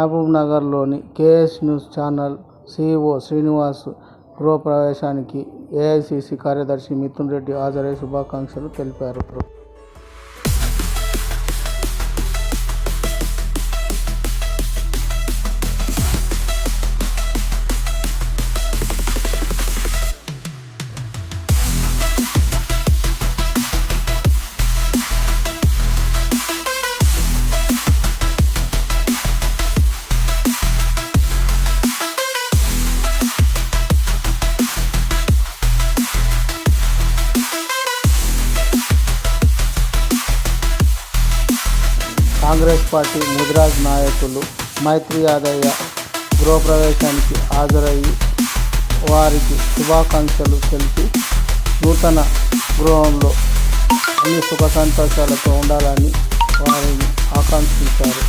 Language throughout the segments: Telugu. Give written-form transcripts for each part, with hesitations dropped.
మహబూబ్నగర్లోని KS news channel CEO Srinivas గృహప్రవేశానికి ఏఐసీసీ కార్యదర్శి మిథున్ రెడ్డి హాజరై శుభాకాంక్షలు తెలిపారు. కాంగ్రెస్ పార్టీ ముదిరాజ్ నాయకులు మైత్రి యాదయ్య గృహప్రవేశానికి హాజరయ్యి వారికి శుభాకాంక్షలు తెలిపి నూతన గృహంలో అన్ని సుఖ సంతోషాలతో ఉండాలని వారిని ఆకాంక్షించారు.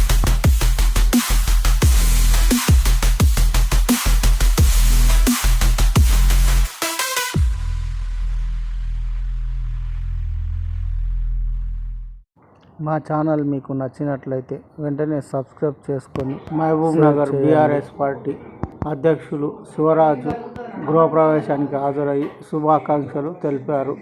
మా ఛానల్ మీకు నచ్చినట్లయితే వెంటనే సబ్స్క్రైబ్ చేసుకొని మహబూబ్నగర్ బీఆర్ఎస్ పార్టీ అధ్యక్షులు శివరాజు గృహప్రవేశానికి హాజరయ్యి శుభాకాంక్షలు తెలిపారు.